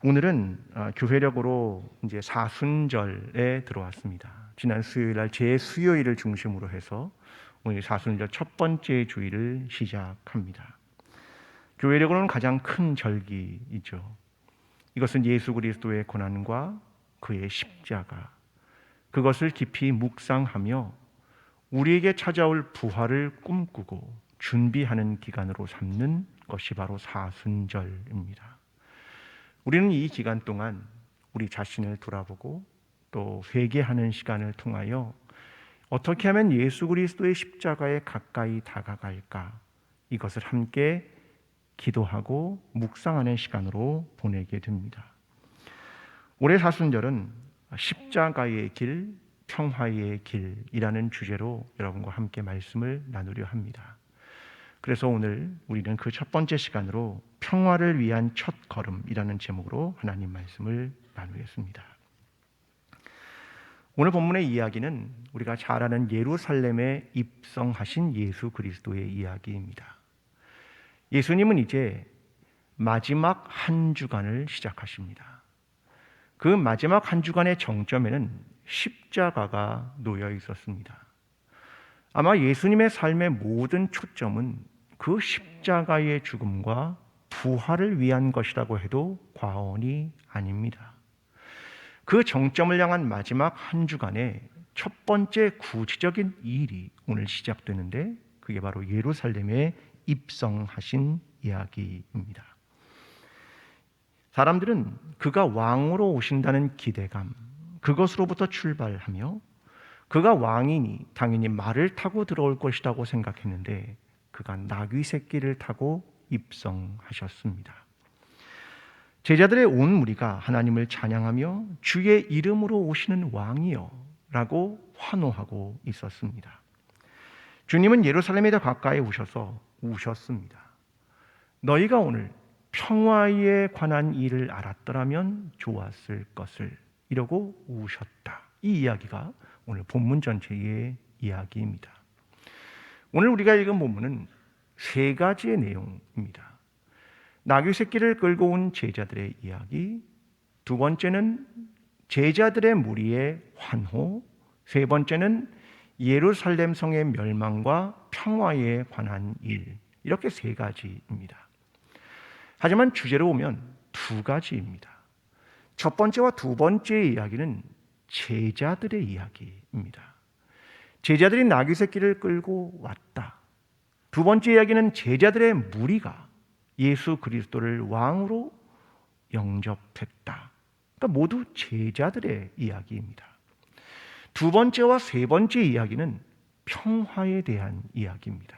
오늘은 교회력으로 이제 사순절에 들어왔습니다. 지난 수요일 날 제수요일을 중심으로 해서 오늘 사순절 첫 번째 주일을 시작합니다. 교회력으로는 가장 큰 절기이죠. 이것은 예수 그리스도의 고난과 그의 십자가, 그것을 깊이 묵상하며 우리에게 찾아올 부활을 꿈꾸고 준비하는 기간으로 삼는 것이 바로 사순절입니다. 우리는 이 기간 동안 우리 자신을 돌아보고 또 회개하는 시간을 통하여 어떻게 하면 예수 그리스도의 십자가에 가까이 다가갈까, 이것을 함께 기도하고 묵상하는 시간으로 보내게 됩니다. 올해 사순절은 십자가의 길, 평화의 길이라는 주제로 여러분과 함께 말씀을 나누려 합니다. 그래서 오늘 우리는 그 첫 번째 시간으로 평화를 위한 첫 걸음이라는 제목으로 하나님 말씀을 나누겠습니다. 오늘 본문의 이야기는 우리가 잘 아는 예루살렘에 입성하신 예수 그리스도의 이야기입니다. 예수님은 이제 마지막 한 주간을 시작하십니다. 그 마지막 한 주간의 정점에는 십자가가 놓여 있었습니다. 아마 예수님의 삶의 모든 초점은 그 십자가의 죽음과 부활을 위한 것이라고 해도 과언이 아닙니다. 그 정점을 향한 마지막 한 주간의 첫 번째 구체적인 일이 오늘 시작되는데, 그게 바로 예루살렘에 입성하신 이야기입니다. 사람들은 그가 왕으로 오신다는 기대감, 그것으로부터 출발하며 그가 왕이니 당연히 말을 타고 들어올 것이라고 생각했는데, 그가 나귀 새끼를 타고 입성하셨습니다. 제자들의 온 무리가 하나님을 찬양하며 주의 이름으로 오시는 왕이여 라고 환호하고 있었습니다. 주님은 예루살렘에 더 가까이 오셔서 우셨습니다. 너희가 오늘 평화에 관한 일을 알았더라면 좋았을 것을, 이러고 우셨다. 이 이야기가 오늘 본문 전체의 이야기입니다. 오늘 우리가 읽은 본문은 세 가지의 내용입니다. 나귀 새끼를 끌고 온 제자들의 이야기, 두 번째는 제자들의 무리의 환호, 세 번째는 예루살렘 성의 멸망과 평화에 관한 일, 이렇게 세 가지입니다. 하지만 주제로 보면 두 가지입니다. 첫 번째와 두 번째의 이야기는 제자들의 이야기입니다. 제자들이 나귀 새끼를 끌고 왔다. 두 번째 이야기는 제자들의 무리가 예수 그리스도를 왕으로 영접했다. 그러니까 모두 제자들의 이야기입니다. 두 번째와 세 번째 이야기는 평화에 대한 이야기입니다.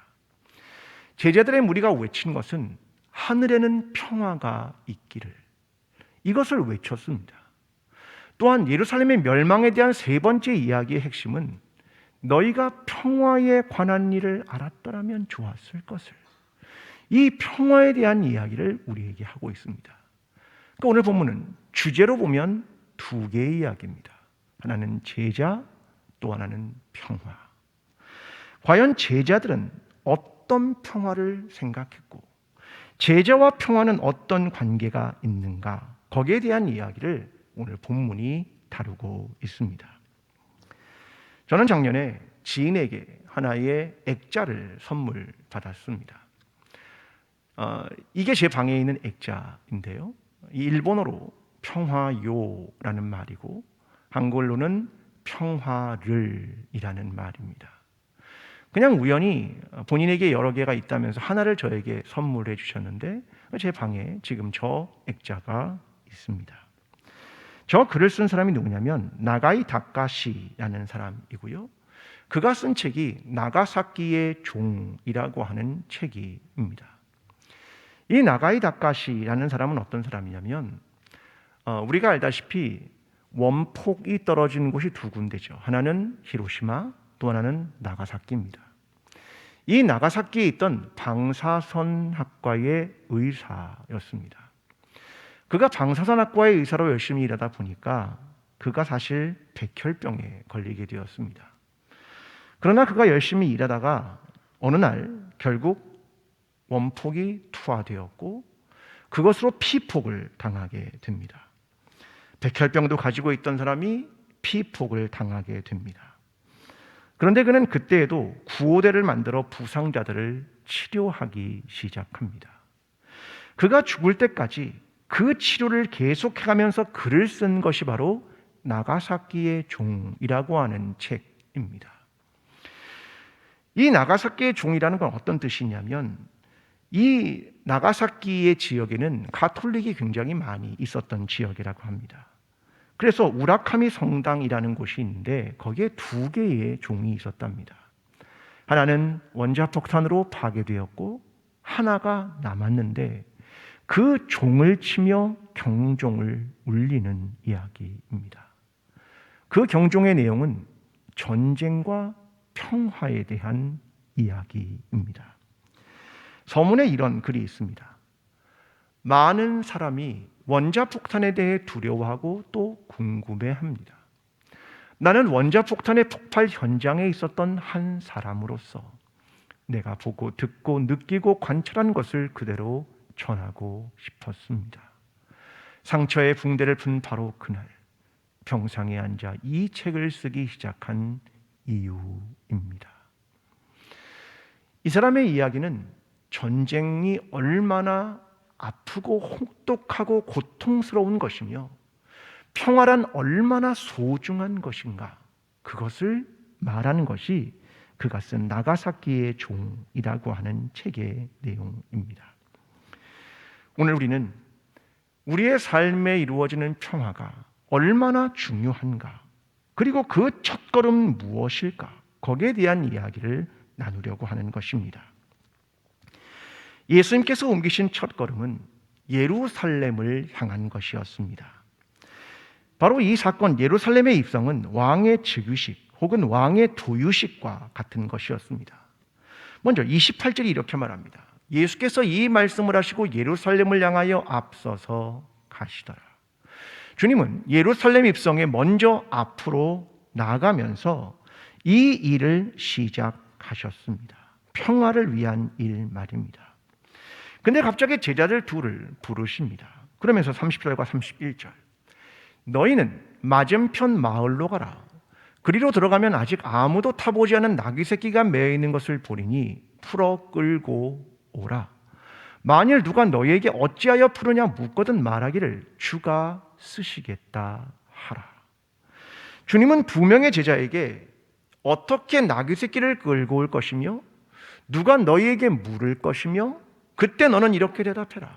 제자들의 무리가 외친 것은 하늘에는 평화가 있기를, 이것을 외쳤습니다. 또한 예루살렘의 멸망에 대한 세 번째 이야기의 핵심은 너희가 평화에 관한 일을 알았더라면 좋았을 것을, 이 평화에 대한 이야기를 우리에게 하고 있습니다. 그러니까 오늘 본문은 주제로 보면 두 개의 이야기입니다. 하나는 제자, 또 하나는 평화. 과연 제자들은 어떤 평화를 생각했고 제자와 평화는 어떤 관계가 있는가, 거기에 대한 이야기를 오늘 본문이 다루고 있습니다. 저는 작년에 지인에게 하나의 액자를 선물 받았습니다. 이게 제 방에 있는 액자인데요. 일본어로 평화요라는 말이고 한글로는 평화를이라는 말입니다. 그냥 우연히 본인에게 여러 개가 있다면서 하나를 저에게 선물해 주셨는데, 제 방에 지금 저 액자가 있습니다. 저 글을 쓴 사람이 누구냐면 나가이 다카시라는 사람이고요. 그가 쓴 책이 나가사키의 종이라고 하는 책입니다. 이 나가이 다카시라는 사람은 어떤 사람이냐면 우리가 알다시피 원폭이 떨어진 곳이 두 군데죠. 하나는 히로시마, 또 하나는 나가사키입니다. 이 나가사키에 있던 방사선학과의 의사였습니다. 그가 방사선학과의 의사로 열심히 일하다 보니까 그가 사실 백혈병에 걸리게 되었습니다. 그러나 그가 열심히 일하다가 어느 날 결국 원폭이 투하되었고 그것으로 피폭을 당하게 됩니다. 백혈병도 가지고 있던 사람이 피폭을 당하게 됩니다. 그런데 그는 그때에도 구호대를 만들어 부상자들을 치료하기 시작합니다. 그가 죽을 때까지 그 치료를 계속해가면서 글을 쓴 것이 바로 나가사키의 종이라고 하는 책입니다. 이 나가사키의 종이라는 건 어떤 뜻이냐면, 이 나가사키의 지역에는 가톨릭이 굉장히 많이 있었던 지역이라고 합니다. 그래서 우라카미 성당이라는 곳이 있는데 거기에 2개의 종이 있었답니다. 하나는 원자폭탄으로 파괴되었고 하나가 남았는데 그 종을 치며 경종을 울리는 이야기입니다. 그 경종의 내용은 전쟁과 평화에 대한 이야기입니다. 서문에 이런 글이 있습니다. 많은 사람이 원자폭탄에 대해 두려워하고 또 궁금해합니다. 나는 원자폭탄의 폭발 현장에 있었던 한 사람으로서 내가 보고 듣고 느끼고 관찰한 것을 그대로 전하고 싶었습니다. 상처에 붕대를 푼 바로 그날 병상에 앉아 이 책을 쓰기 시작한 이유입니다. 이 사람의 이야기는 전쟁이 얼마나 아프고 혹독하고 고통스러운 것이며 평화란 얼마나 소중한 것인가, 그것을 말하는 것이 그가 쓴 나가사키의 종이라고 하는 책의 내용입니다. 오늘 우리는 우리의 삶에 이루어지는 평화가 얼마나 중요한가, 그리고 그 첫걸음 무엇일까, 거기에 대한 이야기를 나누려고 하는 것입니다. 예수님께서 옮기신 첫걸음은 예루살렘을 향한 것이었습니다. 바로 이 사건, 예루살렘의 입성은 왕의 즉위식 혹은 왕의 도유식과 같은 것이었습니다. 먼저 28절이 이렇게 말합니다. 예수께서 이 말씀을 하시고 예루살렘을 향하여 앞서서 가시더라. 주님은 예루살렘 입성에 먼저 앞으로 나가면서 이 일을 시작하셨습니다. 평화를 위한 일 말입니다. 근데 갑자기 제자들 둘을 부르십니다. 그러면서 30절과 31절, 너희는 맞은편 마을로 가라. 그리로 들어가면 아직 아무도 타보지 않은 나귀 새끼가 매어 있는 것을 보리니 풀어 끌고 오라. 만일 누가 너희에게 어찌하여 풀으냐 묻거든 말하기를 주가 쓰시겠다 하라. 주님은 2명의 제자에게 어떻게 나귀 새끼를 끌고 올 것이며 누가 너희에게 물을 것이며 그때 너는 이렇게 대답해라.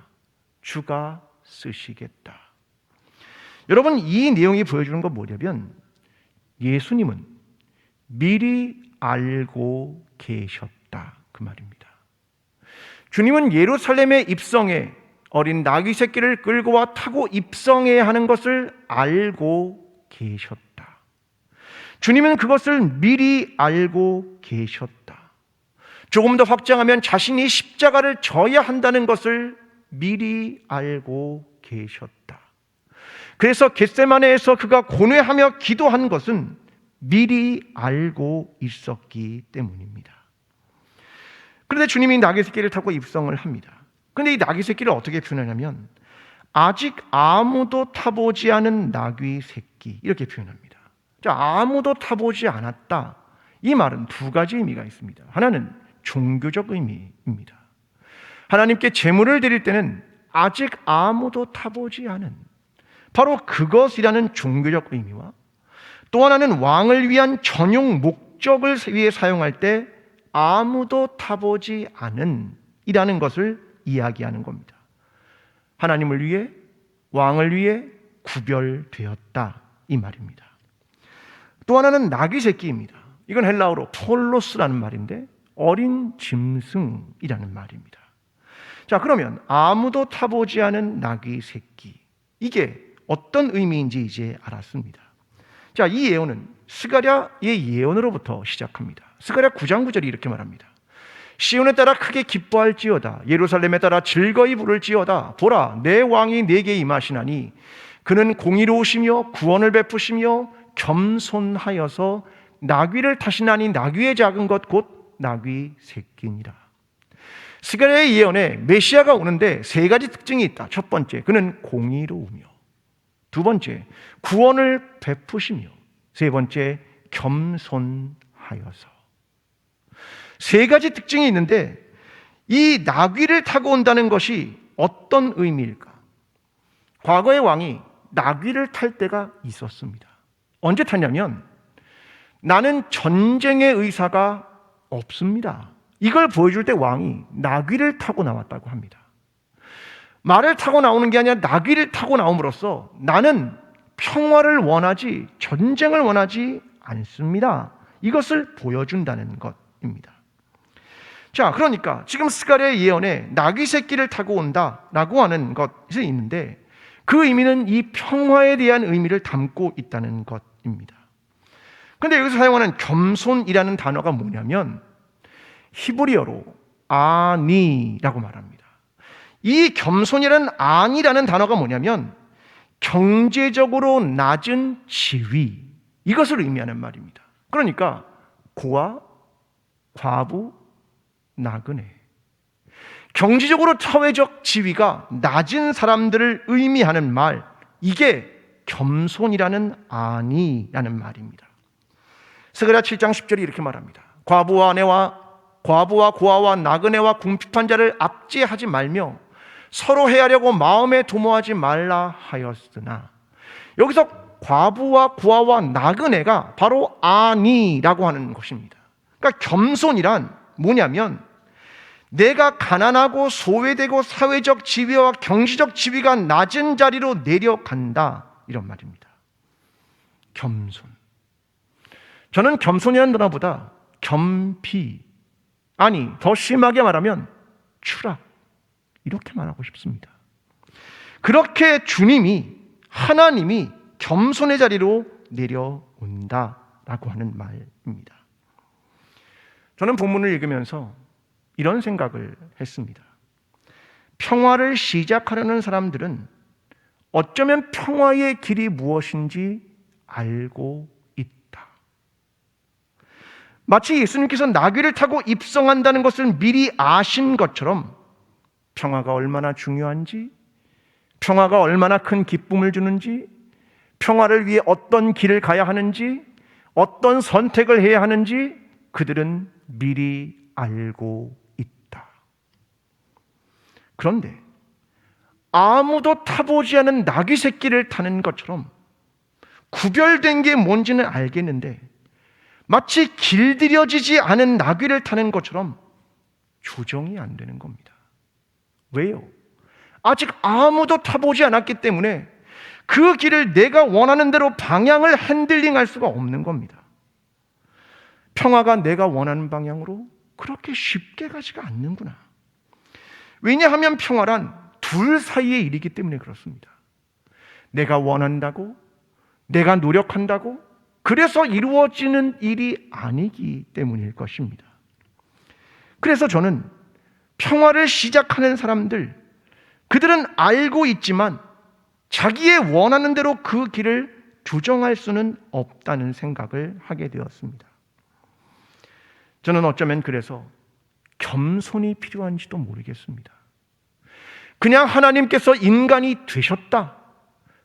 주가 쓰시겠다. 여러분, 이 내용이 보여주는 건 뭐냐면 예수님은 미리 알고 계셨다, 그 말입니다. 주님은 예루살렘의 입성에 어린 나귀 새끼를 끌고 와 타고 입성해야 하는 것을 알고 계셨다. 주님은 그것을 미리 알고 계셨다. 조금 더 확장하면 자신이 십자가를 져야 한다는 것을 미리 알고 계셨다. 그래서 겟세마네에서 그가 고뇌하며 기도한 것은 미리 알고 있었기 때문입니다. 그런데 주님이 나귀 새끼를 타고 입성을 합니다. 그런데 이 나귀 새끼를 어떻게 표현하냐면 아직 아무도 타보지 않은 나귀 새끼, 이렇게 표현합니다. 자, 아무도 타보지 않았다. 이 말은 2가지 의미가 있습니다. 하나는 종교적 의미입니다. 하나님께 제물을 드릴 때는 아직 아무도 타보지 않은, 바로 그것이라는 종교적 의미와 또 하나는 왕을 위한 전용 목적을 위해 사용할 때 아무도 타보지 않은 이라는 것을 이야기하는 겁니다. 하나님을 위해, 왕을 위해 구별되었다, 이 말입니다. 또 하나는 나귀 새끼입니다. 이건 헬라어로 폴로스라는 말인데 어린 짐승이라는 말입니다. 자, 그러면 아무도 타보지 않은 나귀 새끼, 이게 어떤 의미인지 이제 알았습니다. 자, 이 예언은 스가랴의 예언으로부터 시작합니다. 스가랴 9장 9절이 이렇게 말합니다. 시온에 따라 크게 기뻐할지어다. 예루살렘에 따라 즐거이 부를지어다. 보라, 내 왕이 내게 임하시나니 그는 공의로우시며 구원을 베푸시며 겸손하여서 나귀를 타시나니 나귀의 작은 것 곧 나귀 새끼니라. 스가랴의 예언에 메시아가 오는데 세 가지 특징이 있다. 첫 번째, 그는 공의로우며, 두 번째, 구원을 베푸시며, 세 번째, 겸손하여서. 세 가지 특징이 있는데 이 나귀를 타고 온다는 것이 어떤 의미일까? 과거의 왕이 나귀를 탈 때가 있었습니다. 언제 탔냐면, 나는 전쟁의 의사가 없습니다, 이걸 보여줄 때 왕이 나귀를 타고 나왔다고 합니다. 말을 타고 나오는 게 아니라 나귀를 타고 나옴으로써 나는 평화를 원하지 전쟁을 원하지 않습니다, 이것을 보여준다는 것입니다. 자, 그러니까 지금 스가랴의 예언에 나귀 새끼를 타고 온다라고 하는 것이 있는데, 그 의미는 이 평화에 대한 의미를 담고 있다는 것입니다. 그런데 여기서 사용하는 겸손이라는 단어가 뭐냐면 히브리어로 아니라고 말합니다. 이 겸손이라는 아니라는 단어가 뭐냐면 경제적으로 낮은 지위, 이것을 의미하는 말입니다. 그러니까 고아, 과부, 나그네, 경제적으로 사회적 지위가 낮은 사람들을 의미하는 말, 이게 겸손이라는 아니라는 말입니다. 스가랴 7장 10절이 이렇게 말합니다. 과부와 고아와 나그네와 궁핍한 자를 압제하지 말며 서로 해하려고 마음에 도모하지 말라 하였으나, 여기서 과부와 고아와 나그네가 바로 아니라고 하는 것입니다. 그러니까 겸손이란 뭐냐면 내가 가난하고 소외되고 사회적 지위와 경제적 지위가 낮은 자리로 내려간다, 이런 말입니다. 겸손. 저는 겸손이라는 단어보다 겸비, 아니 더 심하게 말하면 추락, 이렇게 말하고 싶습니다. 그렇게 하나님이 겸손의 자리로 내려온다라고 하는 말입니다. 저는 본문을 읽으면서 이런 생각을 했습니다. 평화를 시작하려는 사람들은 어쩌면 평화의 길이 무엇인지 알고 있다. 마치 예수님께서 나귀를 타고 입성한다는 것을 미리 아신 것처럼 평화가 얼마나 중요한지, 평화가 얼마나 큰 기쁨을 주는지, 평화를 위해 어떤 길을 가야 하는지, 어떤 선택을 해야 하는지 그들은 미리 알고 있다. 그런데 아무도 타보지 않은 나귀 새끼를 타는 것처럼 구별된 게 뭔지는 알겠는데 마치 길들여지지 않은 나귀를 타는 것처럼 조정이 안 되는 겁니다. 왜요? 아직 아무도 타보지 않았기 때문에 그 길을 내가 원하는 대로 방향을 핸들링할 수가 없는 겁니다. 평화가 내가 원하는 방향으로 그렇게 쉽게 가지가 않는구나. 왜냐하면 평화란 둘 사이의 일이기 때문에 그렇습니다. 내가 원한다고, 내가 노력한다고, 그래서 이루어지는 일이 아니기 때문일 것입니다. 그래서 저는 평화를 시작하는 사람들, 그들은 알고 있지만 자기의 원하는 대로 그 길을 조정할 수는 없다는 생각을 하게 되었습니다. 저는 어쩌면 그래서 겸손이 필요한지도 모르겠습니다. 그냥 하나님께서 인간이 되셨다,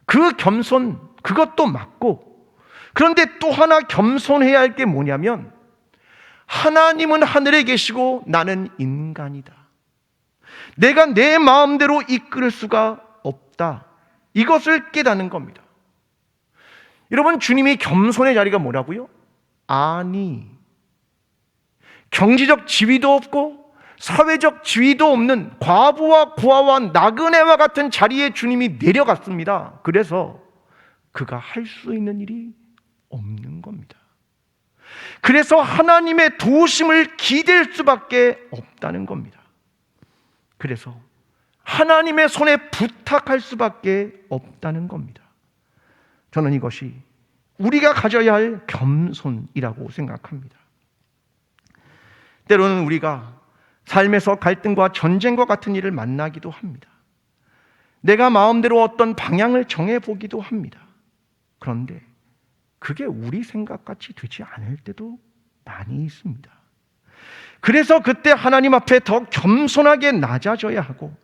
그 겸손, 그것도 맞고, 그런데 또 하나 겸손해야 할 게 뭐냐면 하나님은 하늘에 계시고 나는 인간이다, 내가 내 마음대로 이끌 수가 없다, 이것을 깨닫는 겁니다. 여러분, 주님이 겸손의 자리가 뭐라고요? 아니, 경제적 지위도 없고 사회적 지위도 없는 과부와 고아와 나그네와 같은 자리에 주님이 내려갔습니다. 그래서 그가 할 수 있는 일이 없는 겁니다. 그래서 하나님의 도우심을 기댈 수밖에 없다는 겁니다. 그래서 하나님의 손에 부탁할 수밖에 없다는 겁니다. 저는 이것이 우리가 가져야 할 겸손이라고 생각합니다. 때로는 우리가 삶에서 갈등과 전쟁과 같은 일을 만나기도 합니다. 내가 마음대로 어떤 방향을 정해보기도 합니다. 그런데 그게 우리 생각같이 되지 않을 때도 많이 있습니다. 그래서 그때 하나님 앞에 더 겸손하게 낮아져야 하고,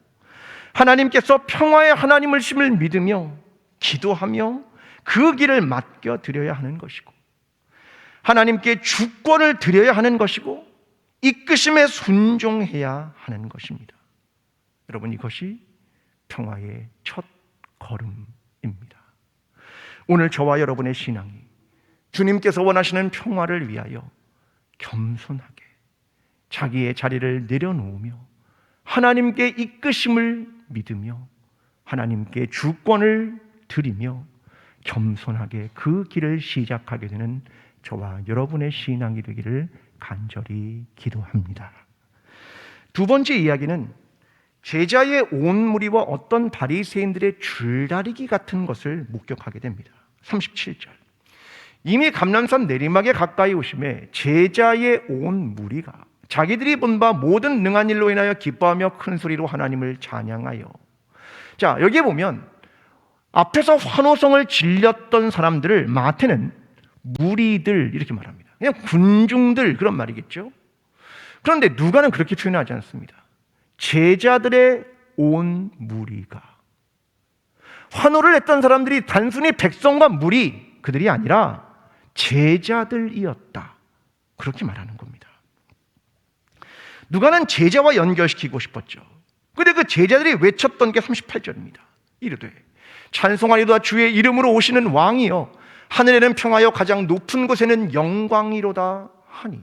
하나님께서 평화의 하나님을 믿으며 기도하며 그 길을 맡겨드려야 하는 것이고, 하나님께 주권을 드려야 하는 것이고, 이끄심에 순종해야 하는 것입니다. 여러분, 이것이 평화의 첫 걸음입니다. 오늘 저와 여러분의 신앙이 주님께서 원하시는 평화를 위하여 겸손하게 자기의 자리를 내려놓으며 하나님께 이끄심을 믿으며 하나님께 주권을 드리며 겸손하게 그 길을 시작하게 되는 저와 여러분의 신앙이 되기를 간절히 기도합니다. 두 번째 이야기는 제자의 온 무리와 어떤 바리새인들의 줄다리기 같은 것을 목격하게 됩니다. 37절. 이미 감람산 내리막에 가까이 오심에 제자의 온 무리가 자기들이 본 바 모든 능한 일로 인하여 기뻐하며 큰 소리로 하나님을 찬양하여. 자, 여기에 보면 앞에서 환호성을 질렸던 사람들을 마태는 무리들 이렇게 말합니다. 그냥 군중들 그런 말이겠죠. 그런데 누가는 그렇게 표현하지 않습니다. 제자들의 온 무리가. 환호를 했던 사람들이 단순히 백성과 무리 그들이 아니라 제자들이었다, 그렇게 말하는 겁니다. 누가는 제자와 연결시키고 싶었죠. 그런데 그 제자들이 외쳤던 게 38절입니다. 이르되 찬송하리로다 주의 이름으로 오시는 왕이여, 하늘에는 평화여 가장 높은 곳에는 영광이로다 하니.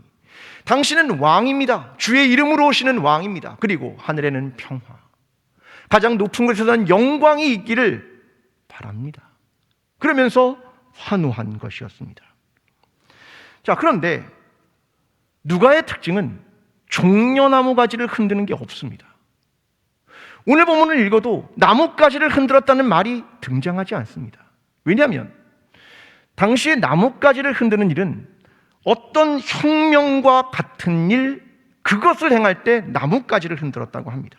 당신은 왕입니다. 주의 이름으로 오시는 왕입니다. 그리고 하늘에는 평화, 가장 높은 곳에서는 영광이 있기를 바랍니다. 그러면서 환호한 것이었습니다. 자, 그런데 누가의 특징은 종려나무 가지를 흔드는 게 없습니다. 오늘 본문을 읽어도 나뭇가지를 흔들었다는 말이 등장하지 않습니다. 왜냐하면 당시에 나뭇가지를 흔드는 일은 어떤 혁명과 같은 일, 그것을 행할 때 나뭇가지를 흔들었다고 합니다.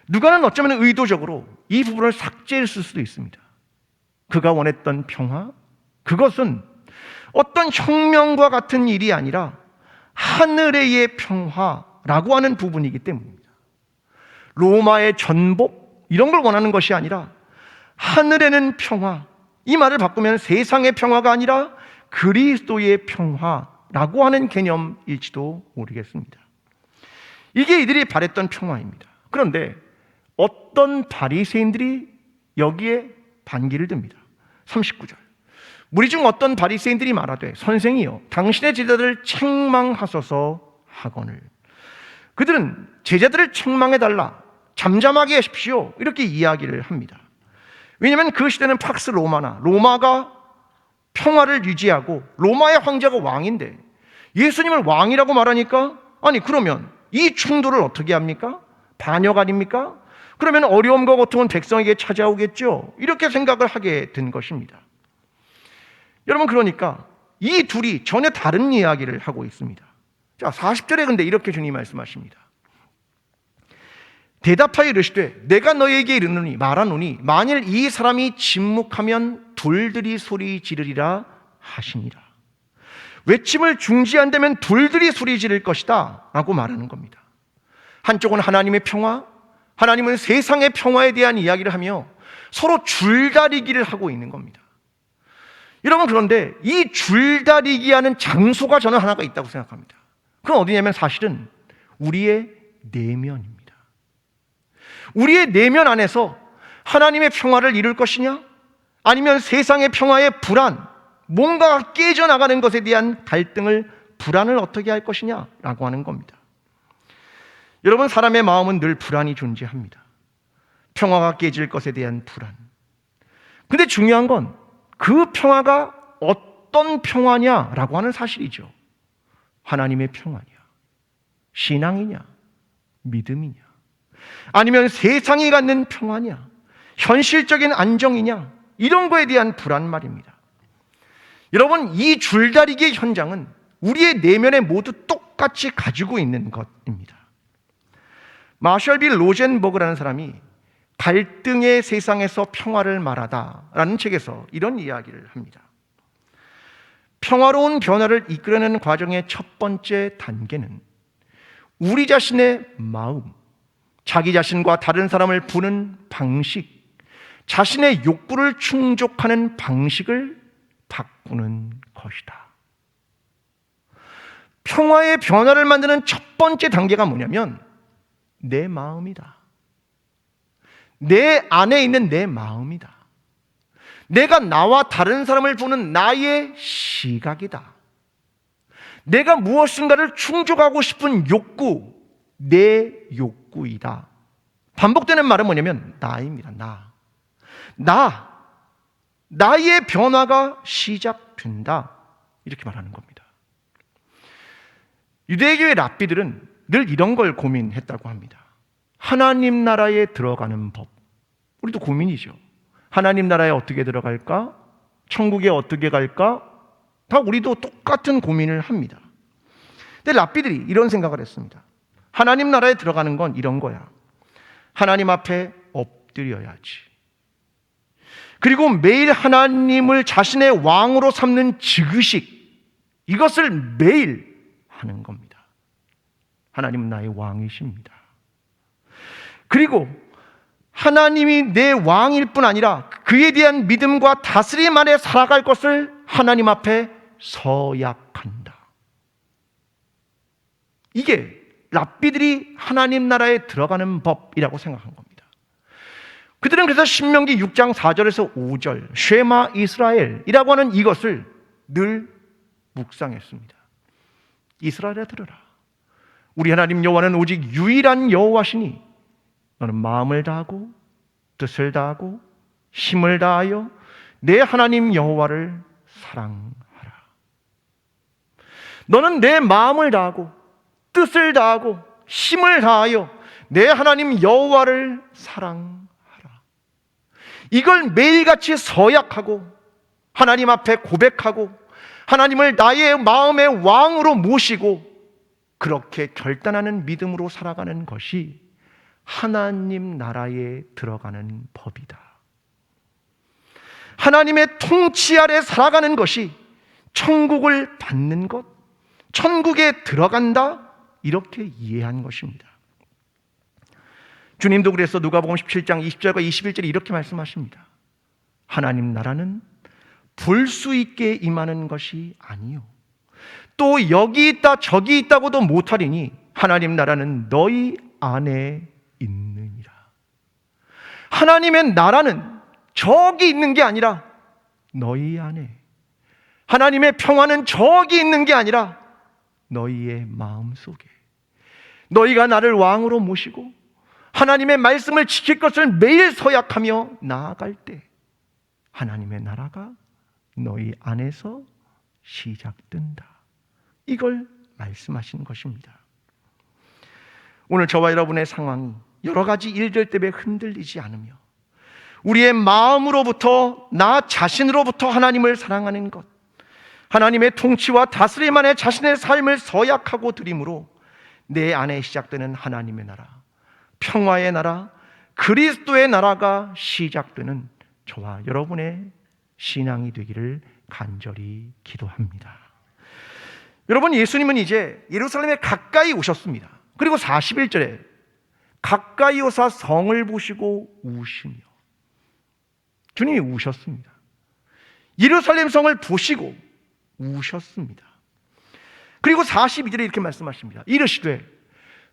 누가는 어쩌면 의도적으로 이 부분을 삭제했을 수도 있습니다. 그가 원했던 평화, 그것은 어떤 혁명과 같은 일이 아니라 하늘의 평화라고 하는 부분이기 때문입니다. 로마의 전복 이런 걸 원하는 것이 아니라 하늘에는 평화, 이 말을 바꾸면 세상의 평화가 아니라 그리스도의 평화라고 하는 개념일지도 모르겠습니다. 이게 이들이 바랬던 평화입니다. 그런데 어떤 바리새인들이 여기에 반기를 듭니다. 39절. 무리 중 어떤 바리새인들이 말하되 선생이여 당신의 제자들을 책망하소서 하거늘. 그들은 제자들을 책망해달라, 잠잠하게 하십시오, 이렇게 이야기를 합니다. 왜냐하면 그 시대는 팍스 로마나, 로마가 평화를 유지하고 로마의 황제가 왕인데 예수님을 왕이라고 말하니까, 아니 그러면 이 충돌을 어떻게 합니까? 반역 아닙니까? 그러면 어려움과 고통은 백성에게 찾아오겠죠, 이렇게 생각을 하게 된 것입니다. 여러분, 그러니까 이 둘이 전혀 다른 이야기를 하고 있습니다. 자, 40절에 근데 이렇게 주님이 말씀하십니다. 대답하여 이르시되 내가 너희에게 이르노니 말하노니 만일 이 사람이 침묵하면 돌들이 소리 지르리라 하시니라. 외침을 중지한다면 돌들이 소리 지를 것이다 라고 말하는 겁니다. 한쪽은 하나님의 평화, 하나님은 세상의 평화에 대한 이야기를 하며 서로 줄다리기를 하고 있는 겁니다. 여러분, 그런데 이 줄다리기 하는 장소가 저는 하나가 있다고 생각합니다. 그건 어디냐면 사실은 우리의 내면입니다. 우리의 내면 안에서 하나님의 평화를 이룰 것이냐, 아니면 세상의 평화의 불안, 뭔가 깨져나가는 것에 대한 갈등을, 불안을 어떻게 할 것이냐라고 하는 겁니다. 여러분, 사람의 마음은 늘 불안이 존재합니다. 평화가 깨질 것에 대한 불안. 근데 중요한 건 그 평화가 어떤 평화냐라고 하는 사실이죠. 하나님의 평화냐, 신앙이냐, 믿음이냐, 아니면 세상이 갖는 평화냐, 현실적인 안정이냐, 이런 거에 대한 불안 말입니다. 여러분, 이 줄다리기의 현장은 우리의 내면에 모두 똑같이 가지고 있는 것입니다. 마셜 빌 로젠버그라는 사람이 갈등의 세상에서 평화를 말하다라는 책에서 이런 이야기를 합니다. 평화로운 변화를 이끌어내는 과정의 첫 번째 단계는 우리 자신의 마음, 자기 자신과 다른 사람을 보는 방식, 자신의 욕구를 충족하는 방식을 바꾸는 것이다. 평화의 변화를 만드는 첫 번째 단계가 뭐냐면 내 마음이다. 내 안에 있는 내 마음이다. 내가 나와 다른 사람을 보는 나의 시각이다. 내가 무엇인가를 충족하고 싶은 욕구, 내 욕구이다. 반복되는 말은 뭐냐면 나입니다. 나의 변화가 시작된다. 이렇게 말하는 겁니다. 유대교의 랍비들은 늘 이런 걸 고민했다고 합니다. 하나님 나라에 들어가는 법. 우리도 고민이죠. 하나님 나라에 어떻게 들어갈까? 천국에 어떻게 갈까? 다 우리도 똑같은 고민을 합니다. 근데 랍비들이 이런 생각을 했습니다. 하나님 나라에 들어가는 건 이런 거야. 하나님 앞에 엎드려야지. 그리고 매일 하나님을 자신의 왕으로 삼는 지그식, 이것을 매일 하는 겁니다. 하나님은 나의 왕이십니다. 그리고 하나님이 내 왕일 뿐 아니라 그에 대한 믿음과 다스림 안에 살아갈 것을 하나님 앞에 서약한다. 이게 랍비들이 하나님 나라에 들어가는 법이라고 생각한 겁니다. 그들은 그래서 신명기 6장 4절에서 5절 쉐마 이스라엘이라고 하는 이것을 늘 묵상했습니다. 이스라엘아 들으라. 우리 하나님 여호와는 오직 유일한 여호와시니 너는 마음을 다하고 뜻을 다하고 힘을 다하여 내 하나님 여호와를 사랑하라. 너는 내 마음을 다하고 뜻을 다하고 힘을 다하여 내 하나님 여호와를 사랑하라. 이걸 매일같이 서약하고 하나님 앞에 고백하고 하나님을 나의 마음의 왕으로 모시고 그렇게 결단하는 믿음으로 살아가는 것이 하나님 나라에 들어가는 법이다. 하나님의 통치 아래 살아가는 것이 천국을 받는 것, 천국에 들어간다, 이렇게 이해한 것입니다. 주님도 그래서 누가복음 17장 20절과 21절에 이렇게 말씀하십니다. 하나님 나라는 볼 수 있게 임하는 것이 아니요 또 여기 있다 저기 있다고도 못하리니 하나님 나라는 너희 안에 있느니라. 하나님의 나라는 저기 있는 게 아니라 너희 안에, 하나님의 평화는 저기 있는 게 아니라 너희의 마음속에, 너희가 나를 왕으로 모시고 하나님의 말씀을 지킬 것을 매일 서약하며 나아갈 때 하나님의 나라가 너희 안에서 시작된다. 이걸 말씀하신 것입니다. 오늘 저와 여러분의 상황이 여러 가지 일들 때문에 흔들리지 않으며 우리의 마음으로부터, 나 자신으로부터 하나님을 사랑하는 것, 하나님의 통치와 다스림 안에 자신의 삶을 서약하고 드림으로 내 안에 시작되는 하나님의 나라, 평화의 나라, 그리스도의 나라가 시작되는 저와 여러분의 신앙이 되기를 간절히 기도합니다. 여러분, 예수님은 이제 예루살렘에 가까이 오셨습니다. 그리고 41절에 가까이 오사 성을 보시고 우시며, 주님이 우셨습니다. 예루살렘 성을 보시고 우셨습니다. 그리고 42절에 이렇게 말씀하십니다. 이르시되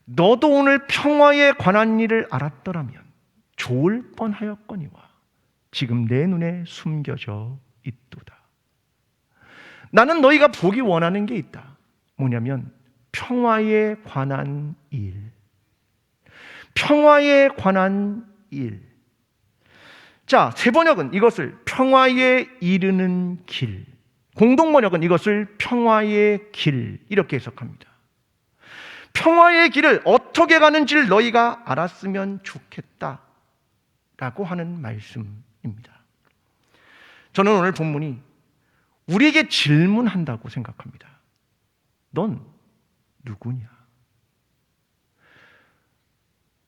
너도 오늘 평화에 관한 일을 알았더라면 좋을 뻔하였거니와 지금 내 눈에 숨겨져 있도다. 나는 너희가 보기 원하는 게 있다. 뭐냐면 평화에 관한 일. 평화에 관한 일. 자, 세 번역은 이것을 평화에 이르는 길, 공동 번역은 이것을 평화의 길, 이렇게 해석합니다. 평화의 길을 어떻게 가는지를 너희가 알았으면 좋겠다 라고 하는 말씀입니다. 저는 오늘 본문이 우리에게 질문한다고 생각합니다. 넌 누구냐?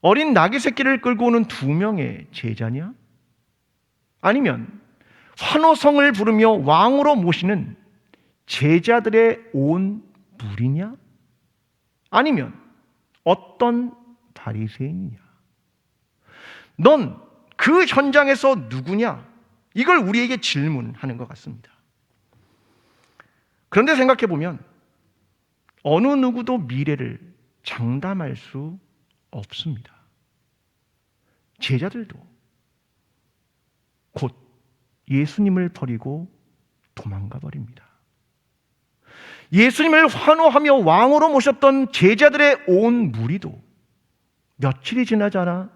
어린 나귀 새끼를 끌고 오는 2명의 제자냐? 아니면 환호성을 부르며 왕으로 모시는 제자들의 온 무리냐? 아니면 어떤 바리새인이냐? 넌 그 현장에서 누구냐? 이걸 우리에게 질문하는 것 같습니다. 그런데 생각해 보면 어느 누구도 미래를 장담할 수 없습니다. 제자들도 곧 예수님을 버리고 도망가 버립니다. 예수님을 환호하며 왕으로 모셨던 제자들의 온 무리도 며칠이 지나지 않아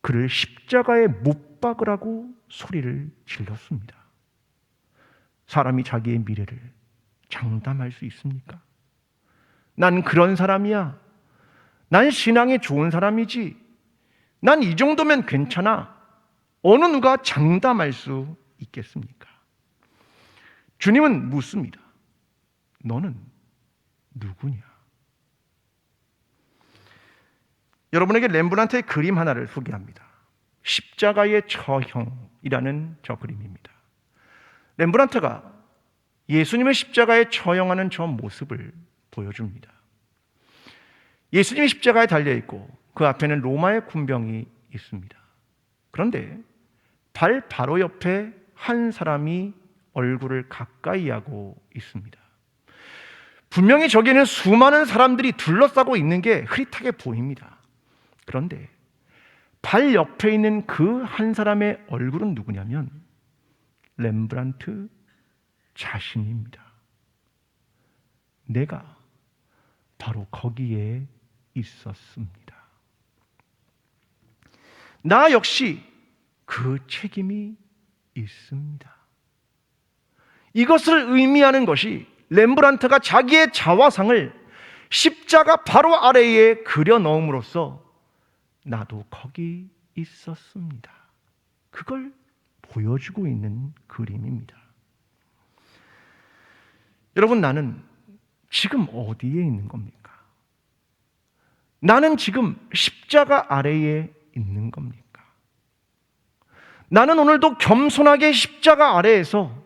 그를 십자가에 못 박으라고 소리를 질렀습니다. 사람이 자기의 미래를 장담할 수 있습니까? 난 그런 사람이야. 난 신앙이 좋은 사람이지. 난 이 정도면 괜찮아. 어느 누가 장담할 수 있겠습니까? 주님은 묻습니다. 너는 누구냐? 여러분에게 렘브란트의 그림 하나를 소개합니다. 십자가의 처형이라는 저 그림입니다. 렘브란트가 예수님의 십자가에 처형하는 저 모습을 보여줍니다. 예수님이 십자가에 달려있고 그 앞에는 로마의 군병이 있습니다. 그런데 발 바로 옆에 한 사람이 얼굴을 가까이 하고 있습니다. 분명히 저기에는 수많은 사람들이 둘러싸고 있는 게 흐릿하게 보입니다. 그런데 발 옆에 있는 그 한 사람의 얼굴은 누구냐면 렘브란트 자신입니다. 내가 바로 거기에 있었습니다. 나 역시 그 책임이 있습니다. 이것을 의미하는 것이 렘브란트가 자기의 자화상을 십자가 바로 아래에 그려 넣음으로써 나도 거기 있었습니다. 그걸 보여주고 있는 그림입니다. 여러분, 나는 지금 어디에 있는 겁니까? 나는 지금 십자가 아래에 있는 겁니까? 나는 오늘도 겸손하게 십자가 아래에서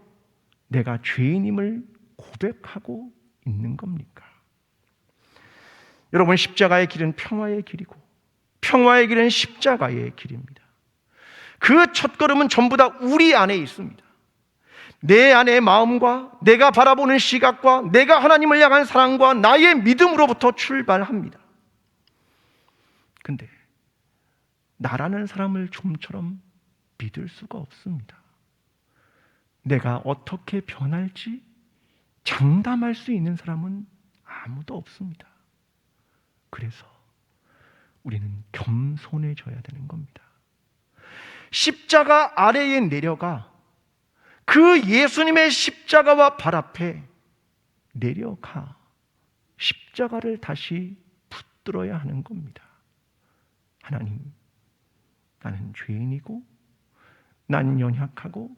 내가 죄인임을 고백하고 있는 겁니까? 여러분, 십자가의 길은 평화의 길이고 평화의 길은 십자가의 길입니다. 그 첫걸음은 전부 다 우리 안에 있습니다. 내 안의 마음과 내가 바라보는 시각과 내가 하나님을 향한 사랑과 나의 믿음으로부터 출발합니다. 근데 나라는 사람을 좀처럼 믿을 수가 없습니다. 내가 어떻게 변할지 장담할 수 있는 사람은 아무도 없습니다. 그래서 우리는 겸손해져야 되는 겁니다. 십자가 아래에 내려가 그 예수님의 십자가와 발 앞에 내려가 십자가를 다시 붙들어야 하는 겁니다. 하나님, 나는 죄인이고 나는 연약하고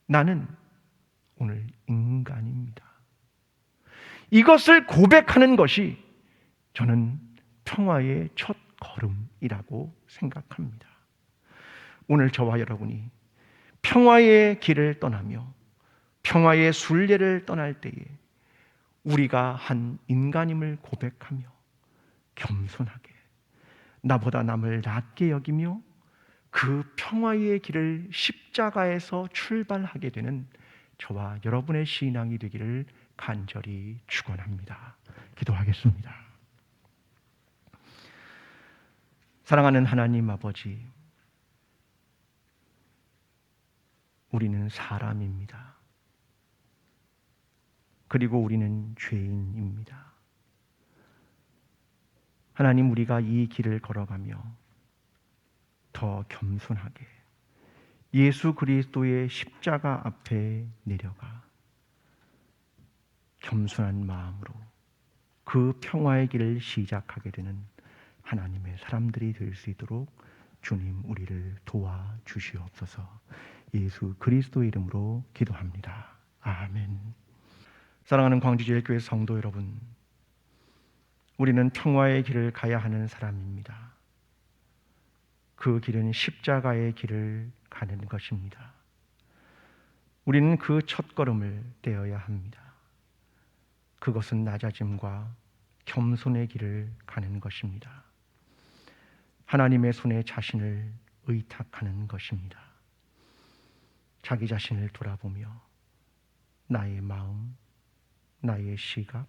나는 오늘 인간입니다. 이것을 고백하는 것이 저는 평화의 첫 걸음이라고 생각합니다. 오늘 저와 여러분이 평화의 길을 떠나며 평화의 순례를 떠날 때에 우리가 한 인간임을 고백하며 겸손하게 나보다 남을 낮게 여기며 그 평화의 길을 십자가에서 출발하게 되는 저와 여러분의 신앙이 되기를 간절히 축원합니다. 기도하겠습니다. 사랑하는 하나님 아버지, 우리는 사람입니다. 그리고 우리는 죄인입니다. 하나님, 우리가 이 길을 걸어가며 더 겸손하게 예수 그리스도의 십자가 앞에 내려가 겸손한 마음으로 그 평화의 길을 시작하게 되는 하나님의 사람들이 될 수 있도록 주님 우리를 도와주시옵소서. 예수 그리스도의 이름으로 기도합니다. 아멘. 사랑하는 광주제일교회 성도 여러분, 우리는 평화의 길을 가야 하는 사람입니다. 그 길은 십자가의 길을 가는 것입니다. 우리는 그 첫걸음을 떼어야 합니다. 그것은 낮아짐과 겸손의 길을 가는 것입니다. 하나님의 손에 자신을 의탁하는 것입니다. 자기 자신을 돌아보며 나의 마음, 나의 시각,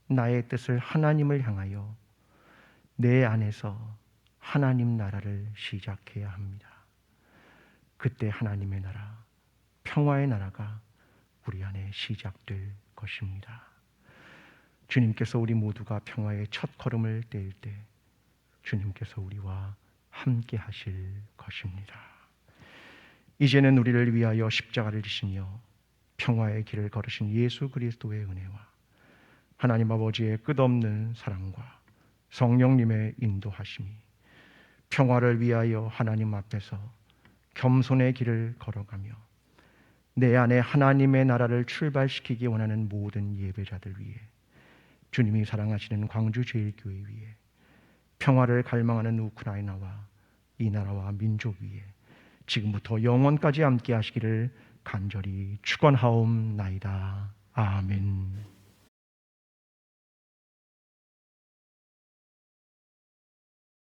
나의 뜻을 하나님을 향하여 내 안에서 하나님 나라를 시작해야 합니다. 그때 하나님의 나라, 평화의 나라가 우리 안에 시작될 것입니다. 주님께서 우리 모두가 평화의 첫 걸음을 떼일 때 주님께서 우리와 함께 하실 것입니다. 이제는 우리를 위하여 십자가를 지시며 평화의 길을 걸으신 예수 그리스도의 은혜와 하나님 아버지의 끝없는 사랑과 성령님의 인도하심이 평화를 위하여 하나님 앞에서 겸손의 길을 걸어가며 내 안에 하나님의 나라를 출발시키기 원하는 모든 예배자들 위해, 주님이 사랑하시는 광주제일교회 위에, 평화를 갈망하는 우크라이나와 이 나라와 민족 위에 지금부터 영원까지 함께 하시기를 간절히 축원하옵나이다. 아멘.